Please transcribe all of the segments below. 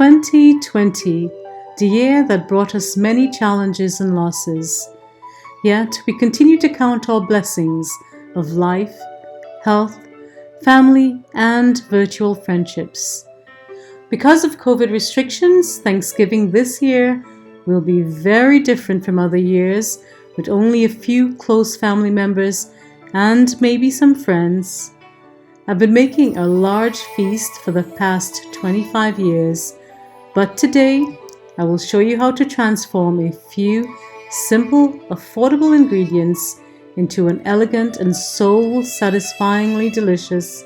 2020, the year that brought us many challenges and losses. Yet we continue to count our blessings of life, health, family, and virtual friendships. Because of COVID restrictions, Thanksgiving this year will be very different from other years, with only a few close family members and maybe some friends. I've been making a large feast for the past 25 years, but today I will show you how to transform a few simple, affordable ingredients into an elegant and soul-satisfyingly delicious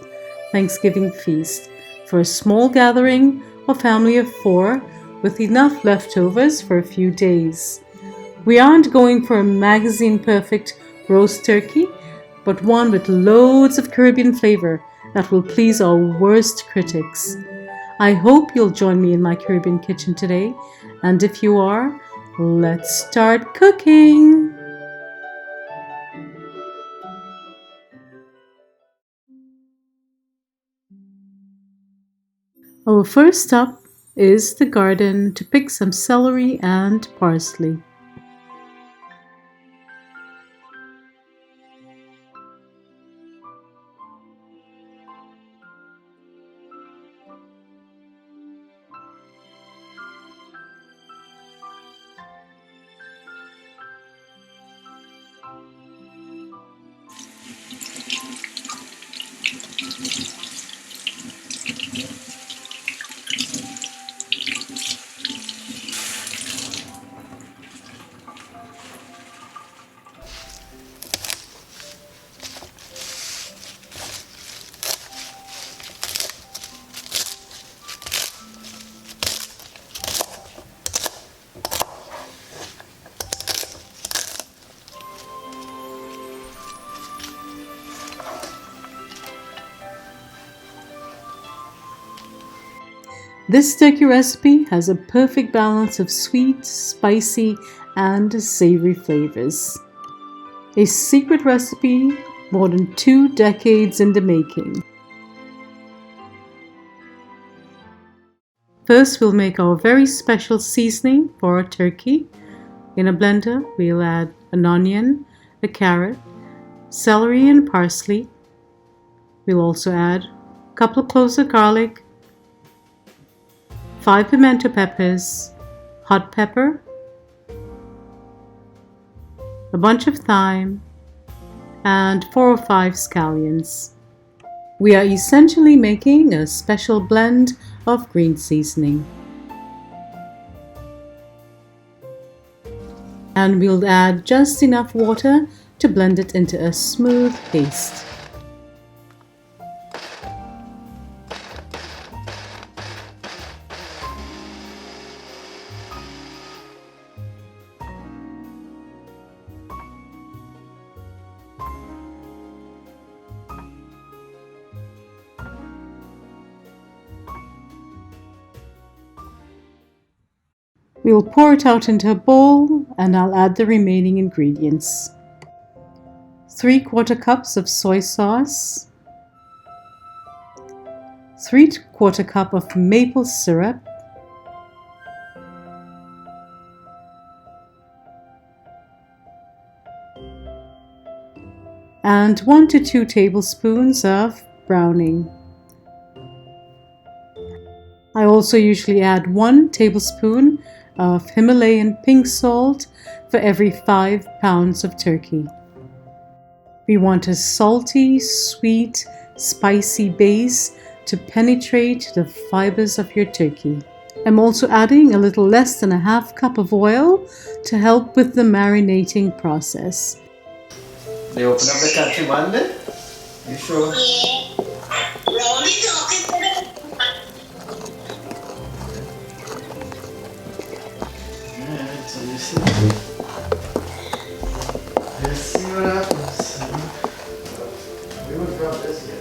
Thanksgiving feast for a small gathering or family of 4 with enough leftovers for a few days. We aren't going for a magazine-perfect roast turkey, but one with loads of Caribbean flavor that will please our worst critics. I hope you'll join me in my Caribbean kitchen today, and if you are, let's start cooking! Our first stop is the garden to pick some celery and parsley. This turkey recipe has a perfect balance of sweet, spicy, and savory flavors. A secret recipe more than 2 decades in the making. First, we'll make our very special seasoning for our turkey. In a blender, we'll add an onion, a carrot, celery and parsley. We'll also add a couple of cloves of garlic, 5 pimento peppers, hot pepper, a bunch of thyme, and 4 or 5 scallions. We are essentially making a special blend of green seasoning. And we'll add just enough water to blend it into a smooth paste. We'll pour it out into a bowl and I'll add the remaining ingredients. 3/4 cups of soy sauce, 3/4 cup of maple syrup, and 1 to 2 tablespoons of browning. I also usually add 1 tablespoon of Himalayan pink salt for every 5 pounds of turkey. We want a salty, sweet, spicy base to penetrate the fibers of your turkey. I'm also adding a little less than a half cup of oil to help with the marinating process. They open up the country Monday? You sure? Yeah. We're only talking for the... Alright, so you see. Let's see what happens. We won't drop this yet.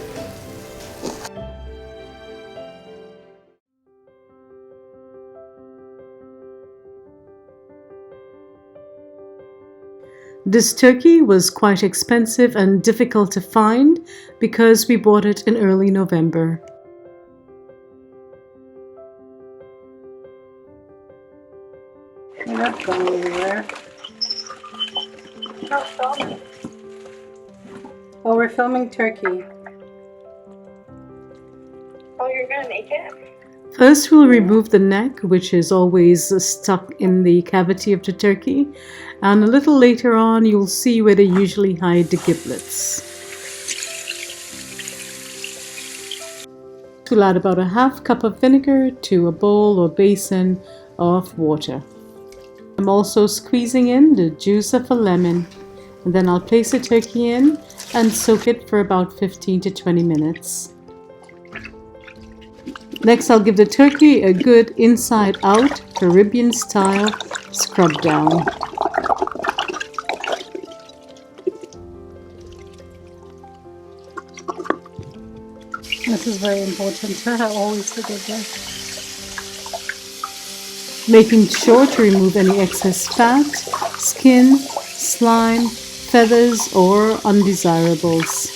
This turkey was quite expensive and difficult to find because we bought it in early November. You're not going anywhere. No, filming. Oh, we're filming turkey. Oh, you're gonna make it? First, we'll remove the neck, which is always stuck in the cavity of the turkey. And a little later on, you'll see where they usually hide the giblets. We'll add about a half cup of vinegar to a bowl or basin of water. I'm also squeezing in the juice of a lemon. And then I'll place the turkey in and soak it for about 15 to 20 minutes. Next, I'll give the turkey a good inside-out Caribbean style scrub down. This is very important. I always forget that. Making sure to remove any excess fat, skin, slime, feathers, or undesirables.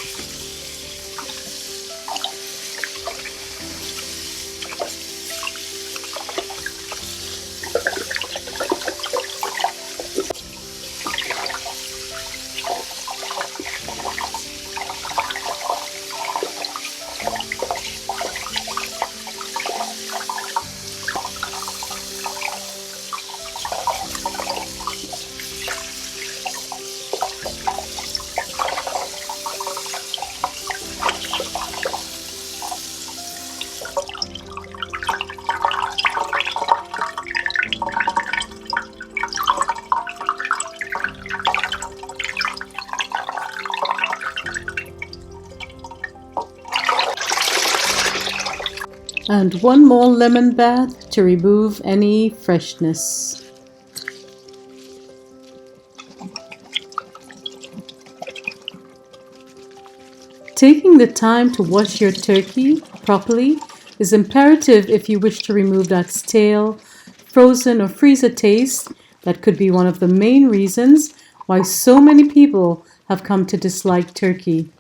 And one more lemon bath to remove any freshness. Taking the time to wash your turkey properly is imperative if you wish to remove that stale, frozen or freezer taste that could be one of the main reasons why so many people have come to dislike turkey.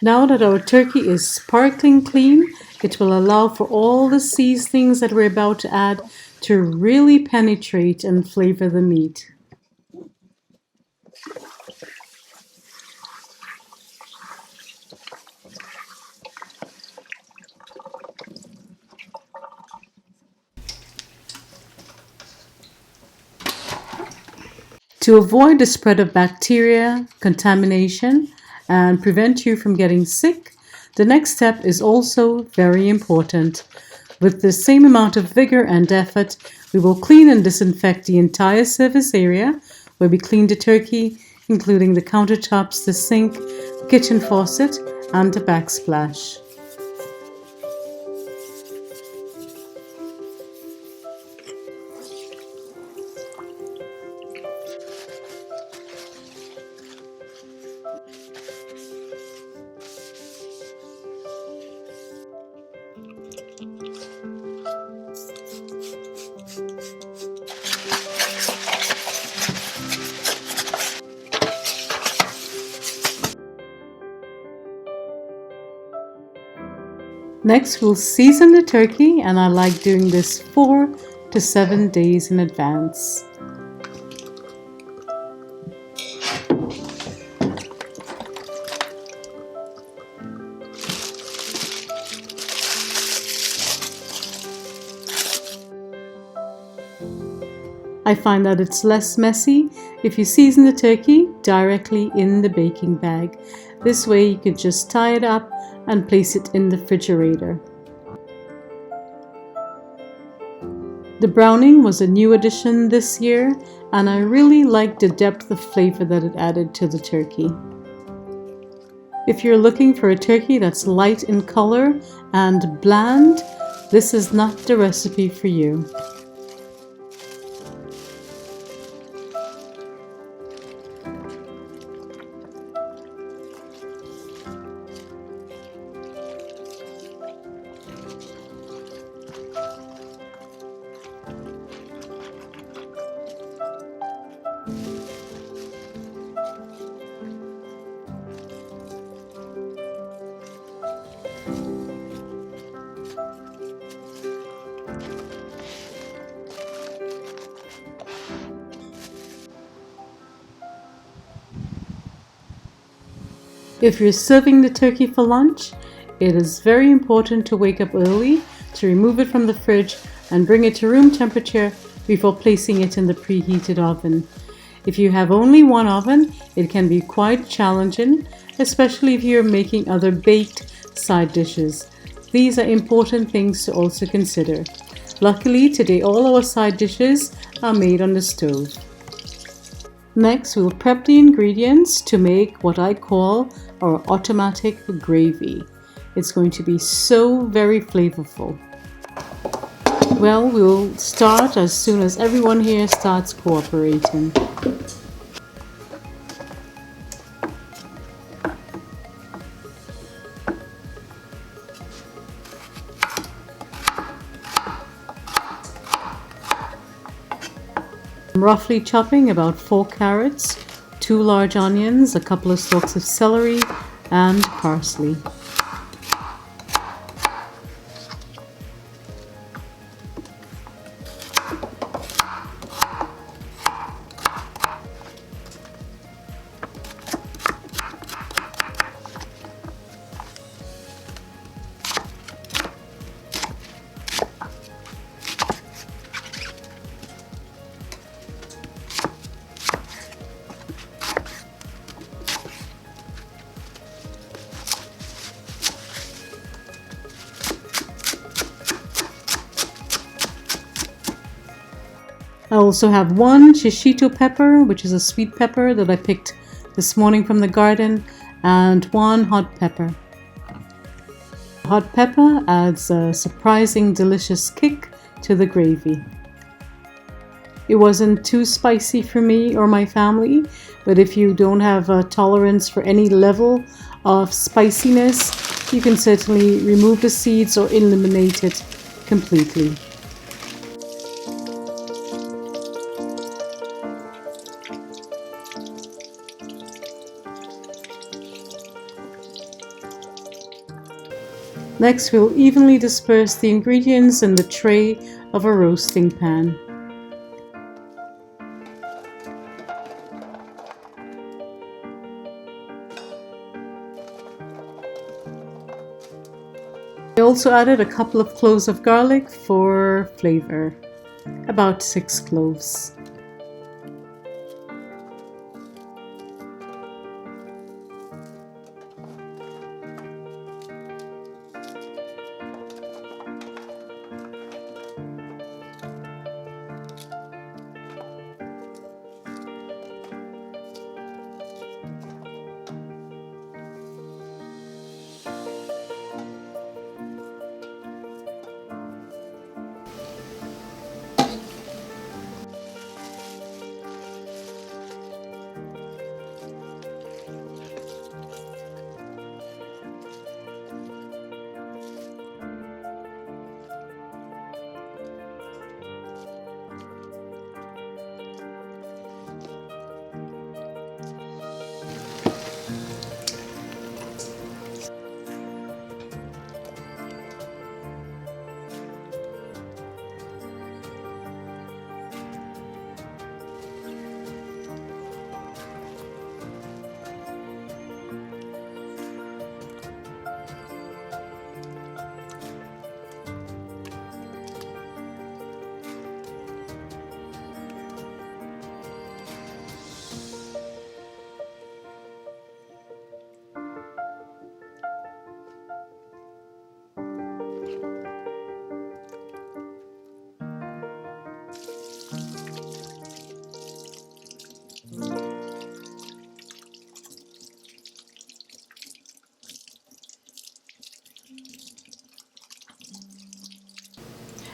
Now that our turkey is sparkling clean, it will allow for all the seasonings that we're about to add to really penetrate and flavor the meat. To avoid the spread of bacteria, contamination, and prevent you from getting sick, the next step is also very important. With the same amount of vigor and effort, we will clean and disinfect the entire surface area where we cleaned the turkey, including the countertops, the sink, the kitchen faucet, and the backsplash. Next, we'll season the turkey, and I like doing this 4 to 7 days in advance. I find that it's less messy if you season the turkey directly in the baking bag. This way you can just tie it up and place it in the refrigerator. The browning was a new addition this year, and I really liked the depth of flavor that it added to the turkey. If you're looking for a turkey that's light in color and bland, this is not the recipe for you. If you're serving the turkey for lunch, it is very important to wake up early to remove it from the fridge and bring it to room temperature before placing it in the preheated oven. If you have only one oven, it can be quite challenging, especially if you're making other baked side dishes. These are important things to also consider. Luckily, today all our side dishes are made on the stove. Next, we'll prep the ingredients to make what I call our automatic gravy. It's going to be so very flavorful. Well, we'll start as soon as everyone here starts cooperating. I'm roughly chopping about 4 carrots, 2 large onions, a couple of stalks of celery, and parsley. I also have 1 shishito pepper, which is a sweet pepper that I picked this morning from the garden, and 1 hot pepper. Hot pepper adds a surprising delicious kick to the gravy. It wasn't too spicy for me or my family, but if you don't have a tolerance for any level of spiciness, you can certainly remove the seeds or eliminate it completely. Next, we'll evenly disperse the ingredients in the tray of a roasting pan. I also added a couple of cloves of garlic for flavor, about 6 cloves.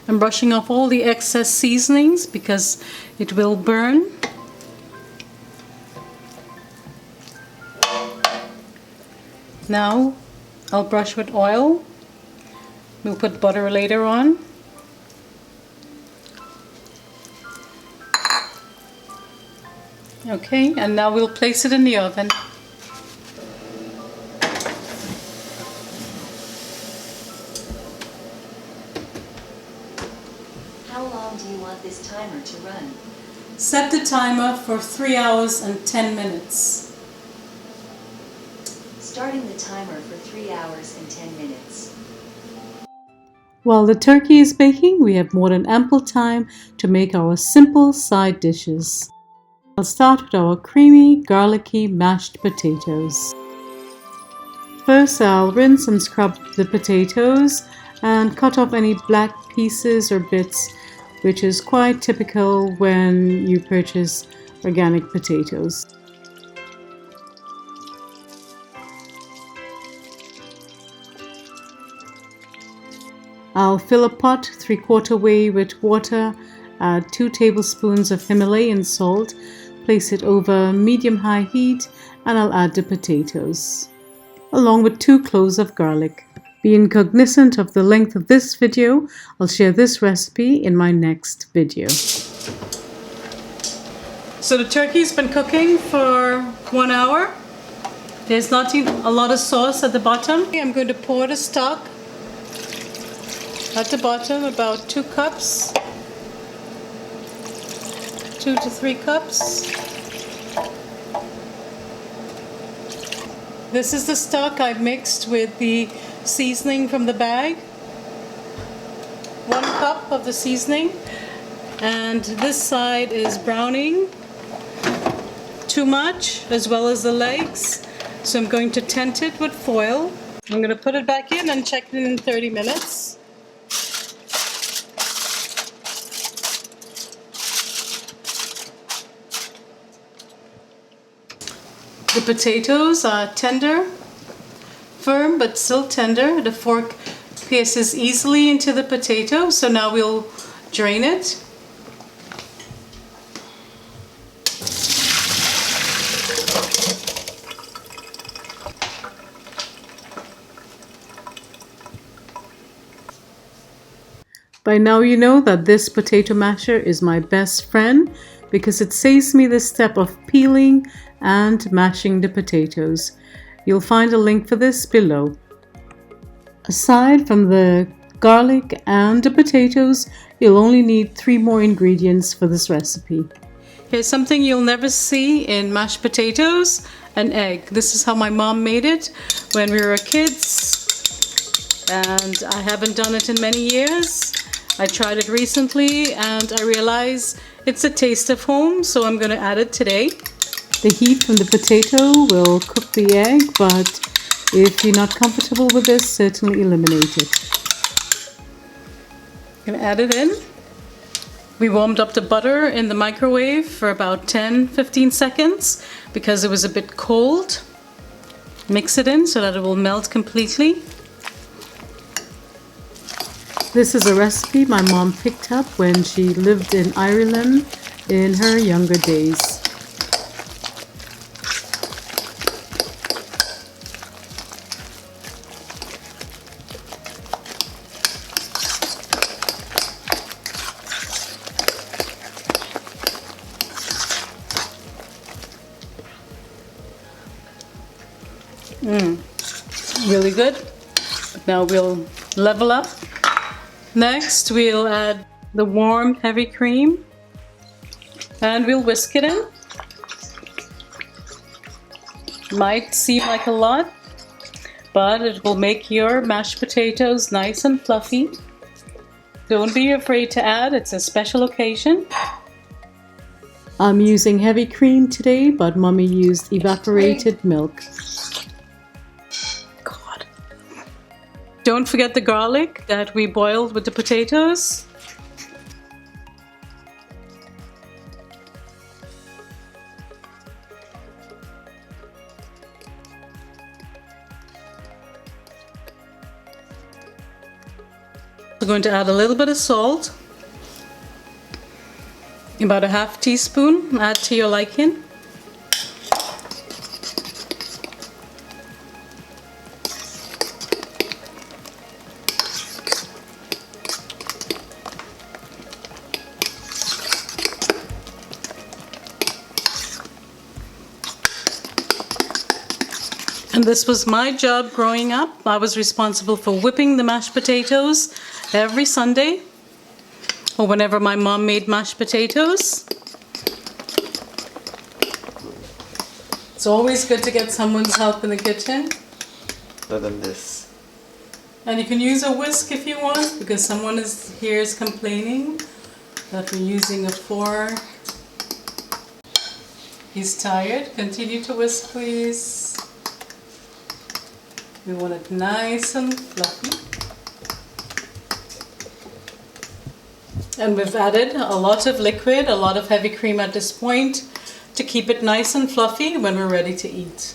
I'm brushing off all the excess seasonings because it will burn. Now I'll brush with oil. We'll put butter later on. Okay, and now we'll place it in the oven. How long do you want this timer to run? Set the timer for 3 hours and 10 minutes. Starting the timer for 3 hours and 10 minutes. While the turkey is baking, we have more than ample time to make our simple side dishes. I'll start with our creamy, garlicky mashed potatoes. First, I'll rinse and scrub the potatoes and cut off any black pieces or bits, which is quite typical when you purchase organic potatoes. I'll fill a pot 3/4 way with water, add 2 tablespoons of Himalayan salt, place it over medium-high heat, and I'll add the potatoes, along with 2 cloves of garlic. Being cognizant of the length of this video, I'll share this recipe in my next video. So the turkey's been cooking for 1 hour. There's not even a lot of sauce at the bottom. I'm going to pour the stock at the bottom, about 2 cups, 2 to 3 cups. This is the stock I've mixed with the seasoning from the bag. 1 cup of the seasoning, and this side is browning too much, as well as the legs, so I'm going to tent it with foil. I'm going to put it back in and check it in 30 minutes. The potatoes are tender, firm but still tender. The fork pierces easily into the potato, so now we'll drain it. By now you know that this potato masher is my best friend because it saves me the step of peeling and mashing the potatoes. You'll find a link for this below. Aside from the garlic and the potatoes, you'll only need 3 more ingredients for this recipe. Here's something you'll never see in mashed potatoes: an egg. This is how my mom made it when we were kids, and I haven't done it in many years. I tried it recently and I realized it's a taste of home, so I'm going to add it today. The heat from the potato will cook the egg, but if you're not comfortable with this, certainly eliminate it. I'm going to add it in. We warmed up the butter in the microwave for about 10-15 seconds because it was a bit cold. Mix it in so that it will melt completely. This is a recipe my mom picked up when she lived in Ireland in her younger days. Really good. Now we'll level up. Next we'll add the warm heavy cream and we'll whisk it in. Might seem like a lot, but it will make your mashed potatoes nice and fluffy. Don't be afraid to add, it's a special occasion. I'm using heavy cream today, but Mommy used evaporated milk. Don't forget the garlic that we boiled with the potatoes. We're going to add a little bit of salt, about a half teaspoon, add to your liking. And this was my job growing up. I was responsible for whipping the mashed potatoes every Sunday, or whenever my mom made mashed potatoes. It's always good to get someone's help in the kitchen. softer than this. And you can use a whisk if you want, because someone here is complaining that we're using a fork. He's tired. Continue to whisk, please. We want it nice and fluffy. And we've added a lot of liquid, a lot of heavy cream at this point to keep it nice and fluffy when we're ready to eat.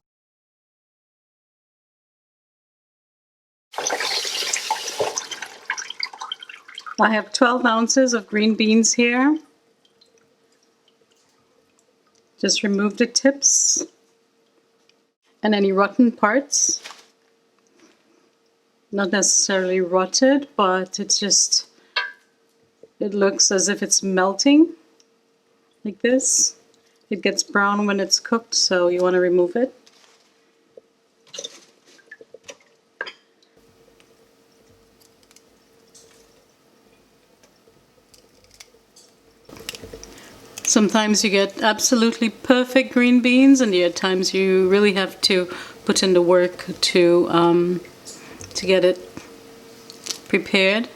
I have 12 ounces of green beans here. Just remove the tips and any rotten parts. Not necessarily rotted, but it looks as if it's melting like this. It gets brown when it's cooked, so you want to remove it. Sometimes you get absolutely perfect green beans, and there are times you really have to put in the work to get it prepared.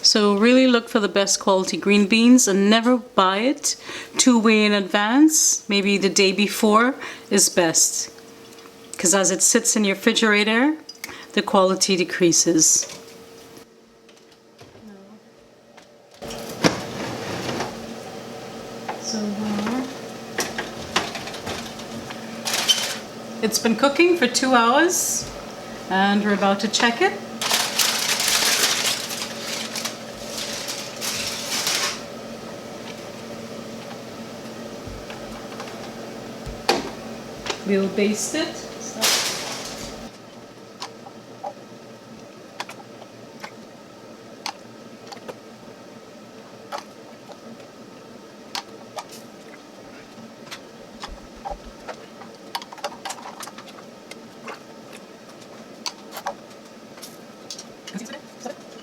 So really look for the best quality green beans and never buy it 2 weeks in advance. Maybe the day before is best, because as it sits in your refrigerator, the quality decreases. So it's been cooking for 2 hours and we're about to check it. We'll baste it.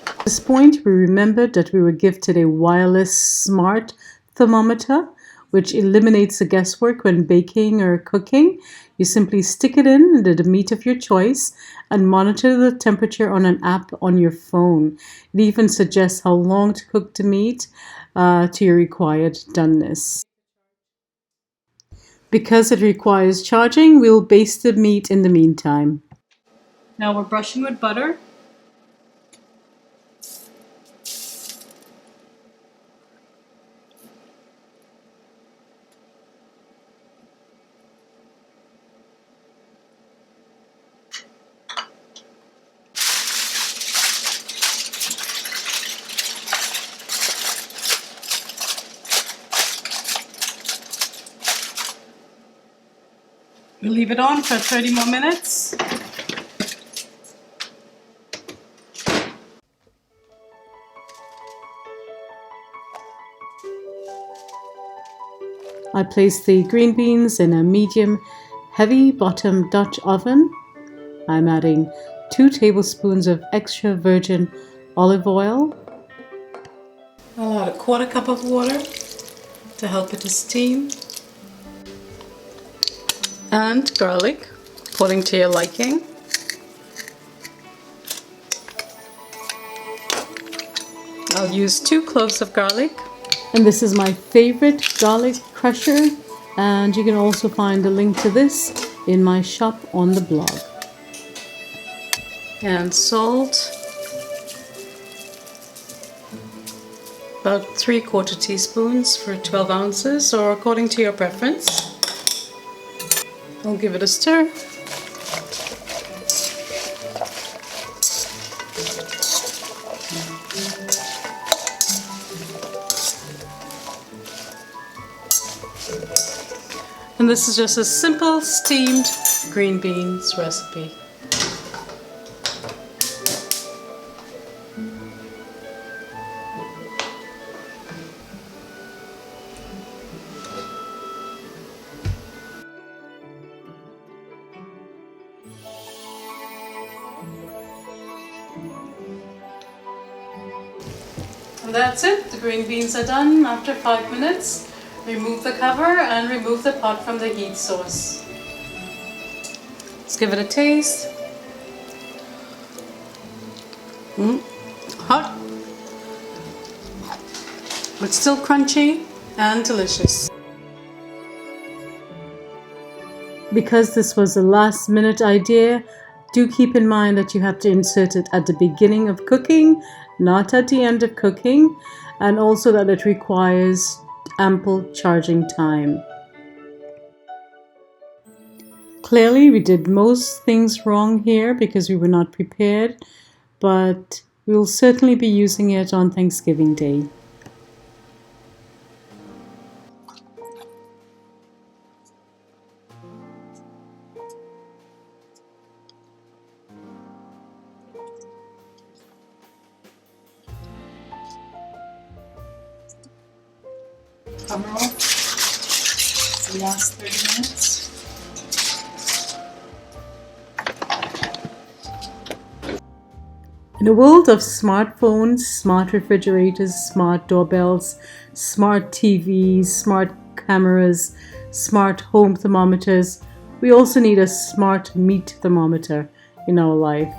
At this point, we remembered that we were gifted a wireless smart thermometer, which eliminates the guesswork when baking or cooking. You simply stick it in the meat of your choice and monitor the temperature on an app on your phone. It even suggests how long to cook the meat to your required doneness. Because it requires charging, we'll baste the meat in the meantime. Now we're brushing with butter. We'll leave it on for 30 more minutes. I place the green beans in a medium heavy bottom Dutch oven. I'm adding 2 tablespoons of extra virgin olive oil. I'll add a 1/4 cup of water to help it to steam. And garlic, according to your liking. I'll use 2 cloves of garlic. And this is my favorite garlic crusher, and you can also find a link to this in my shop on the blog. And salt, about 3/4 teaspoons for 12 ounces, or according to your preference. I'll give it a stir. And this is just a simple steamed green beans recipe. And that's it. The green beans are done after 5 minutes. Remove the cover and remove the pot from the heat source. Let's give it a taste. Hot, but still crunchy and delicious. Because this was a last minute idea, do keep in mind that you have to insert it at the beginning of cooking, not at the end of cooking, and also that it requires ample charging time. Clearly, we did most things wrong here because we were not prepared, but we will certainly be using it on Thanksgiving Day. Cover off the last 30 minutes. In a world of smartphones, smart refrigerators, smart doorbells, smart TVs, smart cameras, smart home thermometers, we also need a smart meat thermometer in our life.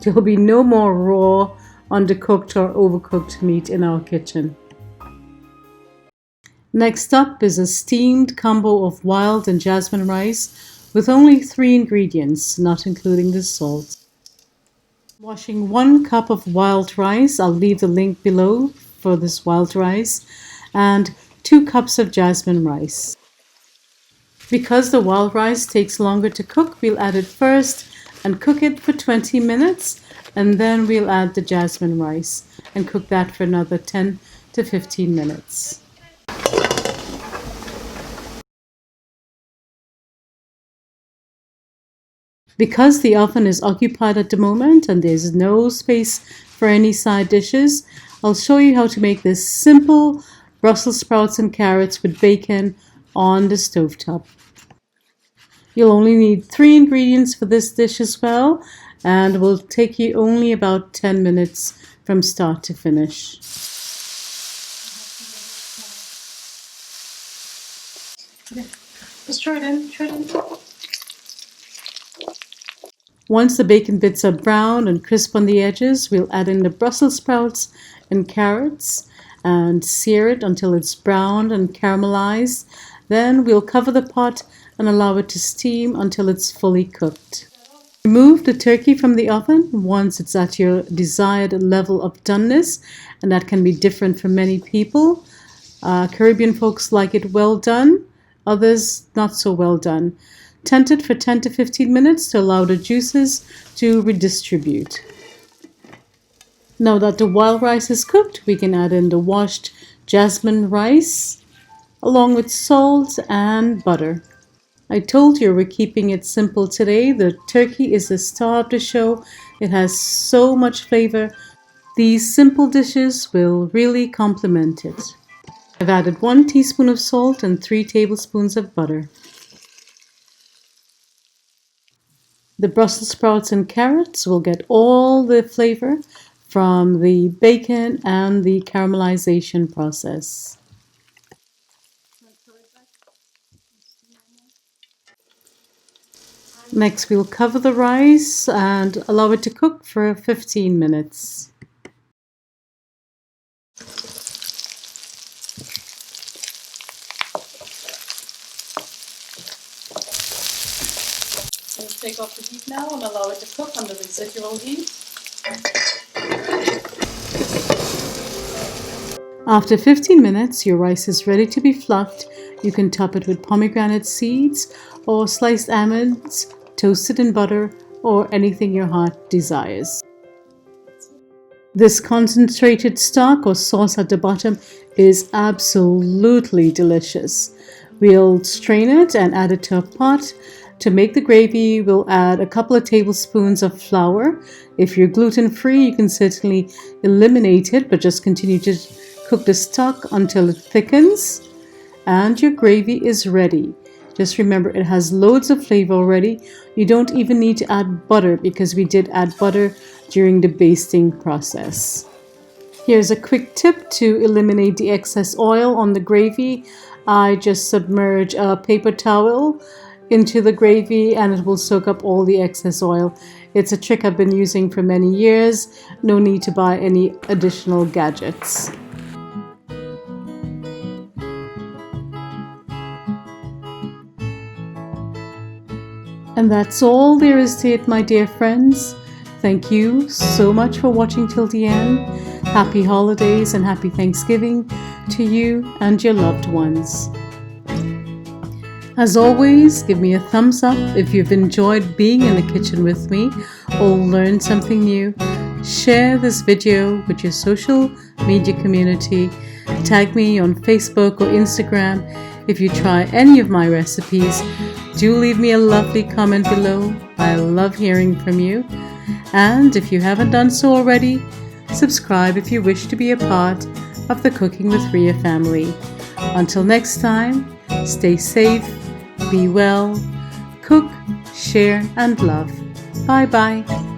There will be no more raw, undercooked or overcooked meat in our kitchen. Next up is a steamed combo of wild and jasmine rice with only 3 ingredients, not including the salt. Washing 1 cup of wild rice, I'll leave the link below for this wild rice, and 2 cups of jasmine rice. Because the wild rice takes longer to cook, we'll add it first and cook it for 20 minutes, and then we'll add the jasmine rice and cook that for another 10 to 15 minutes. Because the oven is occupied at the moment and there's no space for any side dishes, I'll show you how to make this simple Brussels sprouts and carrots with bacon on the stovetop. You'll only need 3 ingredients for this dish as well, and it will take you only about 10 minutes from start to finish. Just throw it in. Once the bacon bits are brown and crisp on the edges, we'll add in the Brussels sprouts and carrots and sear it until it's browned and caramelized. Then we'll cover the pot and allow it to steam until it's fully cooked. Remove the turkey from the oven once it's at your desired level of doneness, and that can be different for many people. Caribbean folks like it well done, others not so well done. Tent it for 10 to 15 minutes to allow the juices to redistribute. Now that the wild rice is cooked, we can add in the washed jasmine rice along with salt and butter. I told you we're keeping it simple today. The turkey is the star of the show. It has so much flavor. These simple dishes will really complement it. I've added 1 teaspoon of salt and 3 tablespoons of butter. The Brussels sprouts and carrots will get all the flavor from the bacon and the caramelization process. Next, we'll cover the rice and allow it to cook for 15 minutes. We'll take off the heat now and allow it to cook on the residual heat. After 15 minutes, your rice is ready to be fluffed. You can top it with pomegranate seeds or sliced almonds, toasted in butter, or anything your heart desires. This concentrated stock or sauce at the bottom is absolutely delicious. We'll strain it and add it to a pot. To make the gravy, we'll add a couple of tablespoons of flour. If you're gluten-free, you can certainly eliminate it, but just continue to cook the stock until it thickens. And your gravy is ready. Just remember, it has loads of flavor already. You don't even need to add butter because we did add butter during the basting process. Here's a quick tip to eliminate the excess oil on the gravy. I just submerge a paper towel into the gravy and it will soak up all the excess oil. It's a trick I've been using for many years. No need to buy any additional gadgets. And that's all there is to it, my dear friends. Thank you so much for watching till the end. Happy holidays and happy Thanksgiving to you and your loved ones. As always, give me a thumbs up if you've enjoyed being in the kitchen with me or learned something new. Share this video with your social media community. Tag me on Facebook or Instagram if you try any of my recipes. Do leave me a lovely comment below. I love hearing from you. And if you haven't done so already, subscribe if you wish to be a part of the Cooking with Ria family. Until next time, stay safe, be well, cook, share and love. Bye bye.